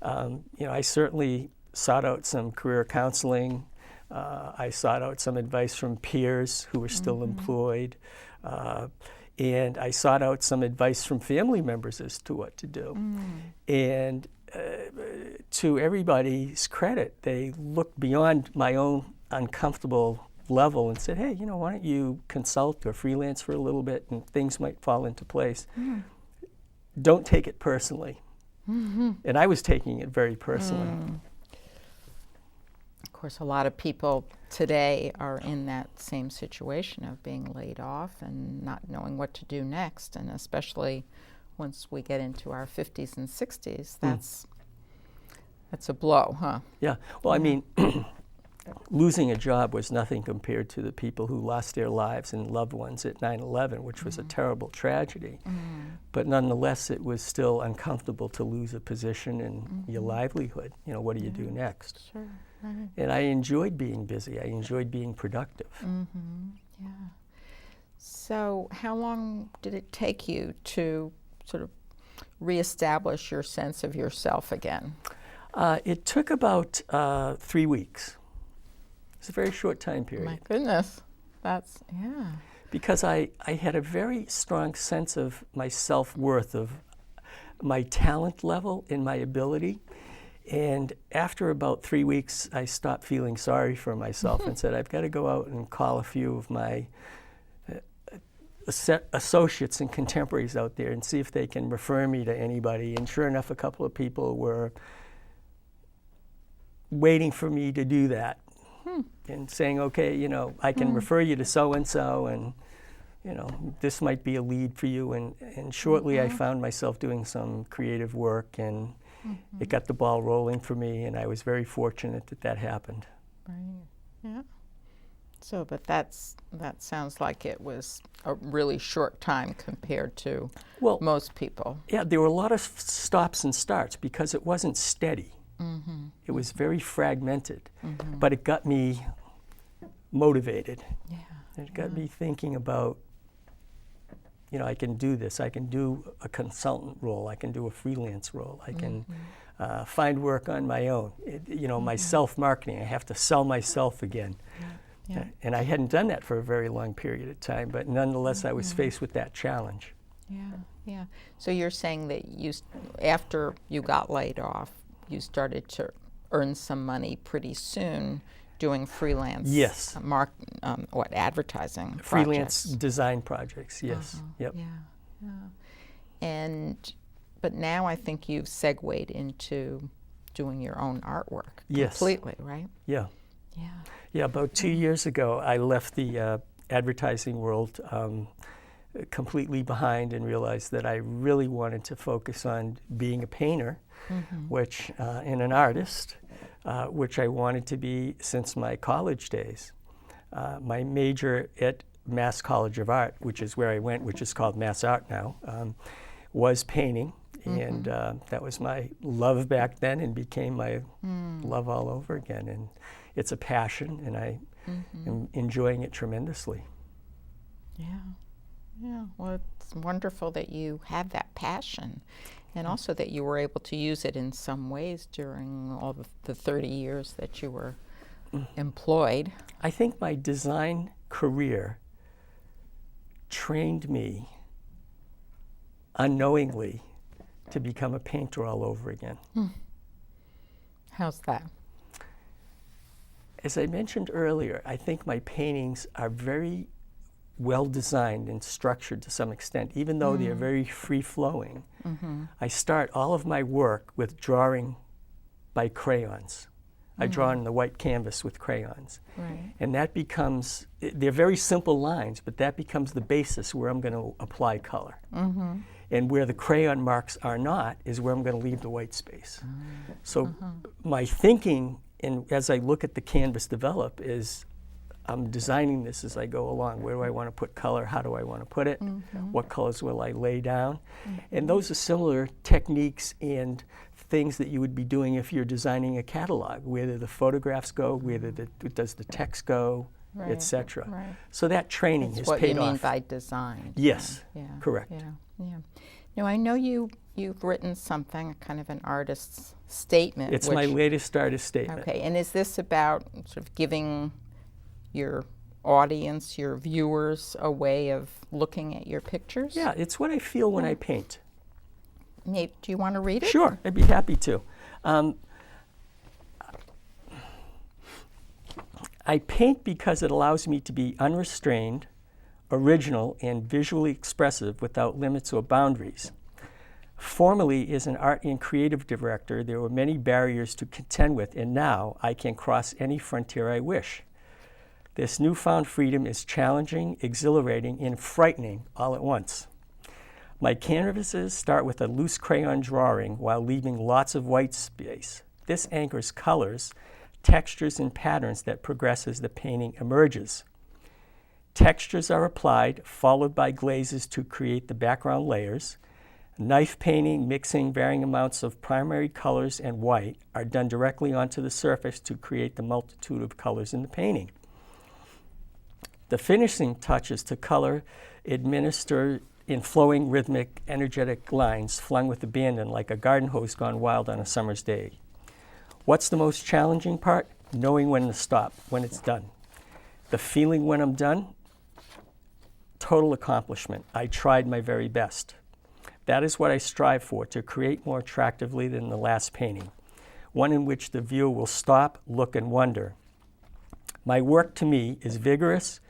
I certainly sought out some career counseling. I sought out some advice from peers who were still employed. And I sought out some advice from family members as to what to do. And to everybody's credit, they looked beyond my own uncomfortable level and said, hey, why don't you consult or freelance for a little bit and things might fall into place. Don't take it personally. And I was taking it very personally. Of course, a lot of people today are in that same situation of being laid off and not knowing what to do next, and especially once we get into our 50s and 60s, that's a blow, huh? Yeah. Well, I mean, losing a job was nothing compared to the people who lost their lives and loved ones at 9/11, which was a terrible tragedy. But nonetheless, it was still uncomfortable to lose a position and your livelihood. What do you do next? Sure. Right. And I enjoyed being busy. I enjoyed being productive. Yeah. So how long did it take you to sort of reestablish your sense of yourself again? It took about 3 weeks. It's a very short time period. My goodness. That's, yeah. Because I had a very strong sense of my self-worth, of my talent level and my ability. And after about 3 weeks, I stopped feeling sorry for myself and said, I've got to go out and call a few of my associates and contemporaries out there and see if they can refer me to anybody. And sure enough, a couple of people were waiting for me to do that and saying, okay, I can refer you to so-and-so and, this might be a lead for you. And shortly I found myself doing some creative work, and it got the ball rolling for me, and I was very fortunate that happened. Right. Yeah. So, but that sounds like it was a really short time compared to most people. Yeah, there were a lot of stops and starts because it wasn't steady. It was very fragmented, but it got me motivated. Yeah. It got me thinking about, I can do this. I can do a consultant role. I can do a freelance role. I can find work on my own. My self-marketing. I have to sell myself again. Yeah. And I hadn't done that for a very long period of time, but nonetheless, I was faced with that challenge. Yeah. So you're saying that after you got laid off, you started to earn some money pretty soon doing freelance advertising freelance projects. Design projects, yes. Yep. Yeah. But now I think you've segued into doing your own artwork completely, right? Yeah, about 2 years ago I left the advertising world completely behind and realized that I really wanted to focus on being a painter, and an artist, which I wanted to be since my college days. My major at Mass College of Art, which is where I went, which is called Mass Art now, was painting, and that was my love back then and became my love all over again. And it's a passion, and I am enjoying it tremendously. Yeah, well, it's wonderful that you have that passion, and also that you were able to use it in some ways during all the 30 years that you were employed. I think my design career trained me unknowingly to become a painter all over again. How's that? As I mentioned earlier, I think my paintings are very well designed and structured to some extent, even though they're very free-flowing. I start all of my work with drawing by crayons. I draw on the white canvas with crayons. Right. And that becomes, they're very simple lines, but that becomes the basis where I'm going to apply color. And where the crayon marks are not is where I'm going to leave the white space. So my thinking, and as I look at the canvas develop, is I'm designing this as I go along. Where do I want to put color? How do I want to put it? What colors will I lay down? And those are similar techniques and things that you would be doing if you're designing a catalog. Where do the photographs go? Where does the text go? Etc. Right. So that training has paid off. What you mean by design. Yes, Yeah. correct. Yeah. Now I know you've written something, kind of an artist's statement. It's my latest artist statement. Okay, and is this about sort of giving your audience, your viewers, a way of looking at your pictures? Yeah, it's what I feel when I paint. Nate, do you want to read it? Sure, I'd be happy to. I paint because it allows me to be unrestrained, original, and visually expressive without limits or boundaries. Formerly, as an art and creative director, there were many barriers to contend with, and now I can cross any frontier I wish. This newfound freedom is challenging, exhilarating, and frightening all at once. My canvases start with a loose crayon drawing while leaving lots of white space. This anchors colors, textures, and patterns that progress as the painting emerges. Textures are applied, followed by glazes to create the background layers. Knife painting, mixing varying amounts of primary colors and white, are done directly onto the surface to create the multitude of colors in the painting. The finishing touches to color administered in flowing, rhythmic, energetic lines flung with abandon like a garden hose gone wild on a summer's day. What's the most challenging part? Knowing when to stop, when it's done. The feeling when I'm done? Total accomplishment. I tried my very best. That is what I strive for, to create more attractively than the last painting, one in which the viewer will stop, look, and wonder. My work to me is vigorous,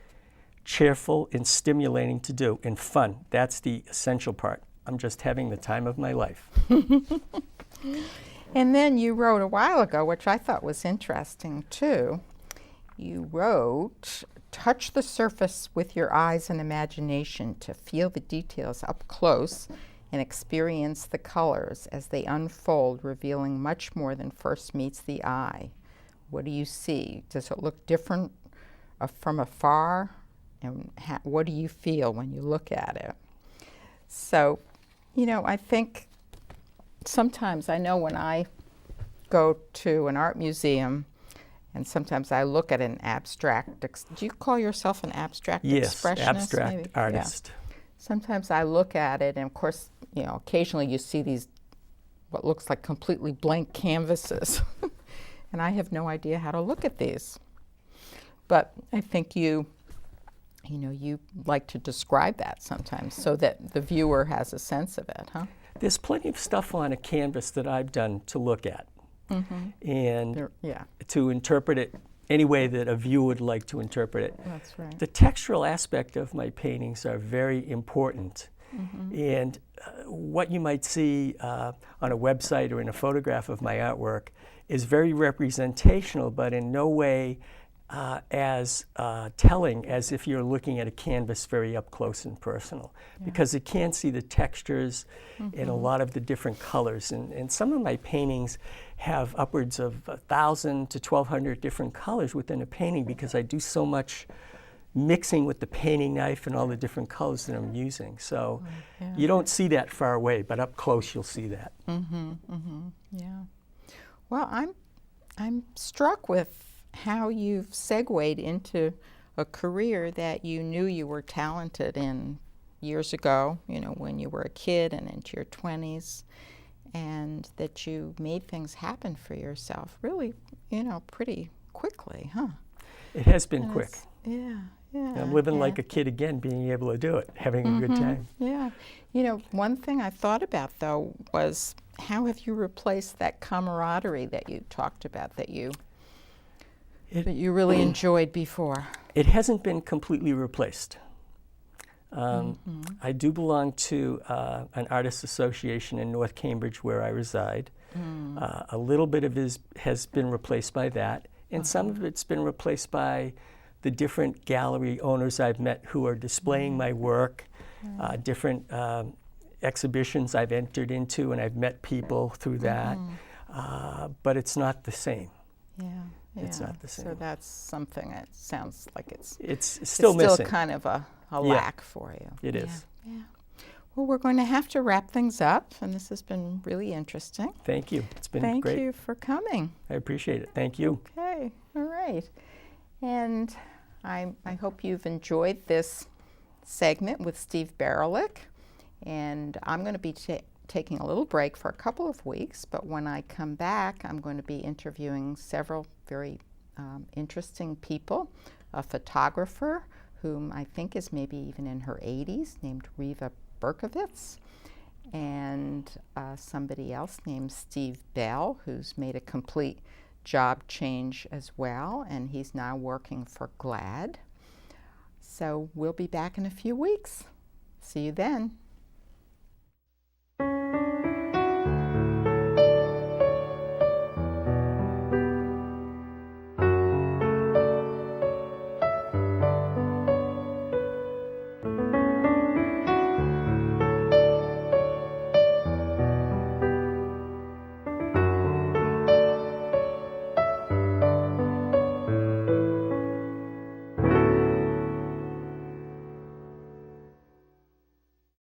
cheerful, and stimulating to do, and fun. That's the essential part. I'm just having the time of my life. And then you wrote a while ago, which I thought was interesting too. You wrote, touch the surface with your eyes and imagination to feel the details up close and experience the colors as they unfold, revealing much more than first meets the eye. What do you see? Does it look different from afar? And what do you feel when you look at it? So, I think sometimes I know when I go to an art museum and sometimes I look at an abstract, do you call yourself an abstract expressionist? Yes, abstract maybe? artist. Yeah. Sometimes I look at it and of course, occasionally you see these, what looks like completely blank canvases. And I have no idea how to look at these. But I think you like to describe that sometimes so that the viewer has a sense of it, huh? There's plenty of stuff on a canvas that I've done to look at and to interpret it any way that a viewer would like to interpret it. That's right. The textural aspect of my paintings are very important. And what you might see on a website or in a photograph of my artwork is very representational, but in no way as telling as if you're looking at a canvas very up close and personal, because it can see the textures and a lot of the different colors. And some of my paintings have upwards of 1,000 to 1,200 different colors within a painting because I do so much mixing with the painting knife and all the different colors that I'm using. So you don't see that far away, but up close you'll see that. Yeah. Well, I'm struck with how you've segued into a career that you knew you were talented in years ago, when you were a kid and into your 20s, and that you made things happen for yourself really, pretty quickly, huh? It has been quick. Yeah. I'm living like a kid again, being able to do it, having a good time. Yeah. One thing I thought about, though, was how have you replaced that camaraderie that you talked about, that you really enjoyed before? It hasn't been completely replaced. I do belong to an artists association in North Cambridge where I reside. A little bit of it has been replaced by that, and some of it's been replaced by the different gallery owners I've met who are displaying my work, different exhibitions I've entered into, and I've met people through that. But it's not the same. It's not the same. So that's something that sounds like it's still missing. Still kind of a lack for you. It is. Yeah. Well, we're going to have to wrap things up, and this has been really interesting. Thank you. It's been great. Thank you for coming. I appreciate it. Thank you. Okay. All right. And I hope you've enjoyed this segment with Steve Barylick. And I'm going to be taking a little break for a couple of weeks, but when I come back, I'm going to be interviewing several very interesting people. A photographer whom I think is maybe even in her 80s, named Riva Berkovitz, and somebody else named Steve Bell, who's made a complete job change as well, and he's now working for GLAAD. So we'll be back in a few weeks. See you then.